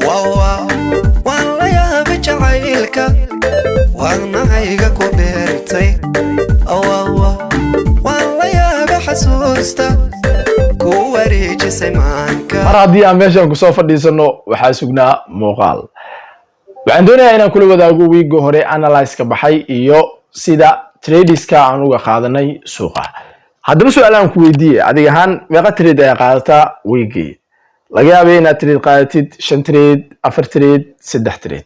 واو والله يا بجعيلك وانا هيك كبرتي واو والله يا بحسوستا كوريج سمانك هذه أمشي كسوف فديسنو وحاسقنا مقال وعندنا هنا كل وداقو ويجو هوري أنالايز كبحي إيو سيدا تريديس كأنو قادناي سوقه هذا بس سؤال كويدي عادي هان ميقا تريد قادتا ويجي لقيا بينا تريد قادتي 5 تريد 4 تريد 6 تريد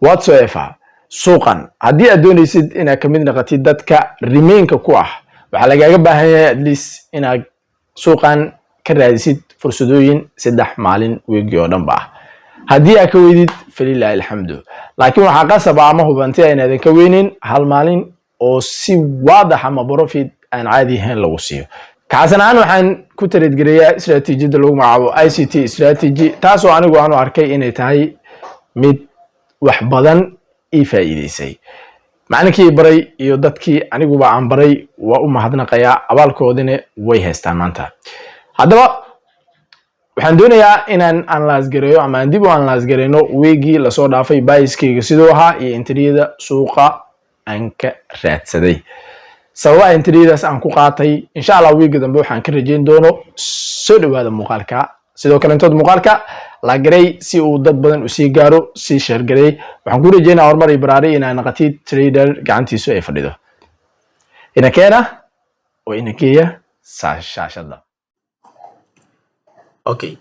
whatsoever سوقا هدي أدوني سيد إنا كمين نغتي دادك ريمينك كوح وحا لقاقا باهي أدليس إنا سوقا كراديسيد فرصدوين 3 مالين ويجي ودنبا هدي أكويديد فلله الحمد لكن waxaa qasab ah ma hubantii inaadan ka weynin hal maalin oo si waadax ama profit aan caadi ahayn lagu siiyo kaasanaan waxaan ku tareedgarayaa istiraatiijiyada lagu magacaabo ICT strategy taas oo anigu aan arkay inay tahay mid wax badan ii faa'iideysay macnaheedu baray iyo dadkii aniguba aan baray waa u mahadnaqayaa abaalkoodina way haystaan maanta haddaba waxaan doonayaa inaan analyze gareeyo ama dib u analyze gareeno weegi la soo dhaafay buyskayga sidoo ahaa iyo intriyada suuqa aan ka raadsaday sababa intriyadaas aan ku qaatay insha Allah weegi dambe waxaan ka rajeyn doono soo dhawaada muuqaalka sidoo kale intood muuqaalka la garay si uu dad badan u sii gaaro si share garay waxaan ku rajeynaa horumar iyo baraari inaan naqatid trader gacantiisu ay fadhido ina keena oo ina geeya shaashada Okay.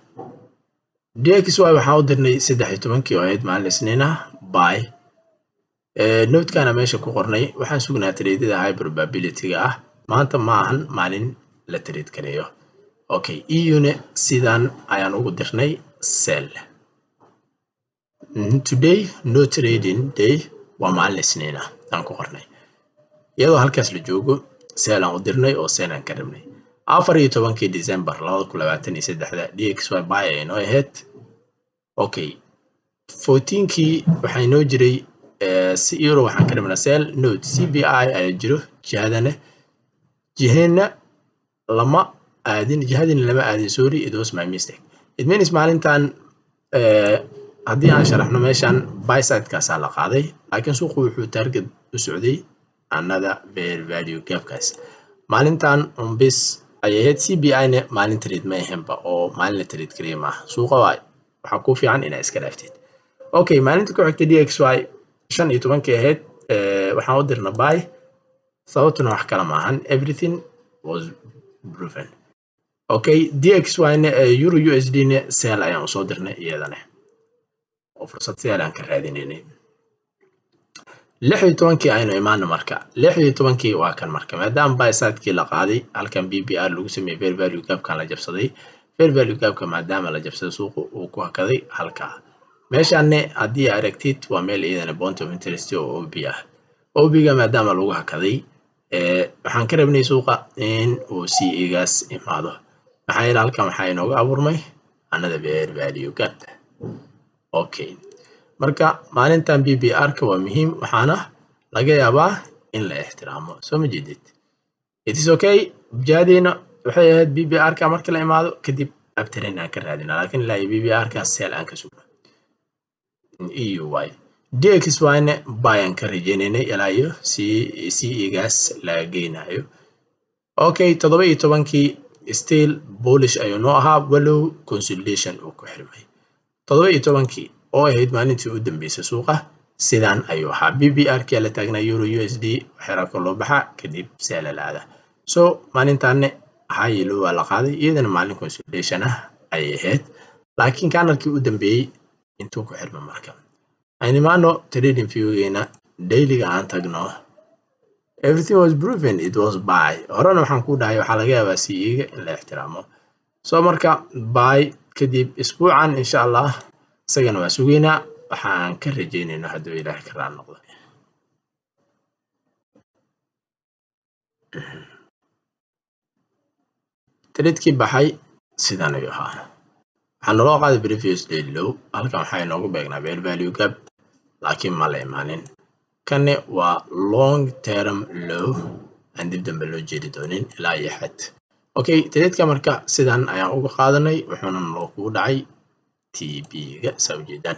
DXY waxaan u dirnay 13 oo ahayd maalin Isniina buy. Note kana meesha ku qornay waxaan sugnaa tradeada high probability ah maanta ma ahan maalin la trade karayo. Okay, EU-ne sidan ayaan ugu dirnay sell. Today no trading day waa maalin Isniina aan ku qornay. Iyadoo halkaas la joogo sell aan u dirnay oo sell aan ka rabnay. 14 December 2023 DXY buy ay noo ahayd okay 14kii waxay noo jiray euro waxaan ka rabnaa sell note CBI ay jiro jihadana jihena lama aadin sorry it was my mistake it means maalintan haddii aan sharaxno meeshan buy side kaas la qaaday laakiin suuqu wuxuu target u socday another fair value gap kaas maalintan bis ayaheed CBI-ne maalin trade ma ahaynba oo maalin la trade kariya maaha suuqa waxaa ku fiican inaa iska dhaaftid okay maalinta ku xigta DXY 15 ahayd waxaan u dirna buy sababtuna wax kala maahan everything was proven okay DXY-ne euro USD-ne sell ayaan usoo dirnay iyadana oo fursad sell aan ka raadinaynay 16 aynu imaano marka 16 waa kan marka maadaama buy side-kii la qaaday halkan BBR lagu sameeyay fair value gap-kan la jabsaday fair value gap-ka maadaama la jabsaday suuqu uu ku hakaday halka meeshaanne haddii aragtid waa meel iyadana point of interest oo OB ah OB-ga maadaama lagu hakaday waxaan ka rabnay suuqa in uu CA-gaas imaado maxaa yeelay halkan waxaa inooga abuurmay another fair value gap okay marka maalintan BBR-ka waa muhiim waxaana laga yaabaa in la ixtiraamo soo ma jeedid it is okay jihadina waxay ahayd BBR-ka marka la imaado kadib abtirin aan ka raadinaa laakiin ilaa BBR-ka sell aan ka sugno EUY DXY-ne buy aan ka rajeynaynay ilaa iyo CE-gaas laga geynayo okay 17kii still bullish ayuu noo ahaa walow consolidation uu ku xirmay 17kii oo ahayd maalintii u dambeysay suuqa sidaan ayuu ahaa BBR-kii la taagnaa euro USD waxaa ka loo baxaa kadib sell la aada so maalintaanne high low la qaaday iyadana maalin consolidation ah ay ahayd laakiin kanalkii u dambeeyay intuu ku xirmay marka aynimaano trading view-geena daily-ga aan tagno everything was proven it was buy horena waxaan ku dhahay waxaa laga yaabaa CE-ga in la ixtiraamo so marka buy kadib isbuucan insha Allah isagana waa sugeynaa waxaan ka rajeynaynaa hadduu Ilaahay ka raali noqdo trade-kii baxay sidaan ayuu ahaa waxaan naloo qaaday previous day low halkan waxaa inoogu beegnaa fair value gap laakiin ma la imaanin kanne waa long term low aan dib dambe loo jeedi doonin ilaa iyo xad okay trade-ka marka sidan ayaan uga qaadanay wuxuuna noo ku dhacay TB-ga sawjeedaan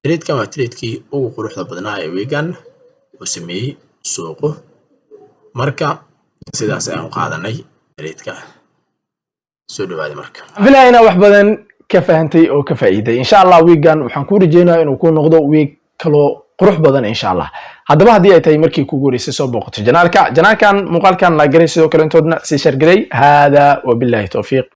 trade-ka waa trade-kii ugu quruxda badnaa ee weegan uu sameeyay suuqu marka sidaas ayaan qaadanay trade-ka soo dhawaada marka filayna wax badan ka fahantay oo ka faa'iiday insha Allah weegan waxaan ku rajeynayaa inuu ku noqdo week kalo qurux badan insha Allah haddaba haddii ay tahay markii kugu horeysay soo booqato janaalkan muuqaalkan la garay sidoo kale intoodna si share galay hada wabillahi tawfiiq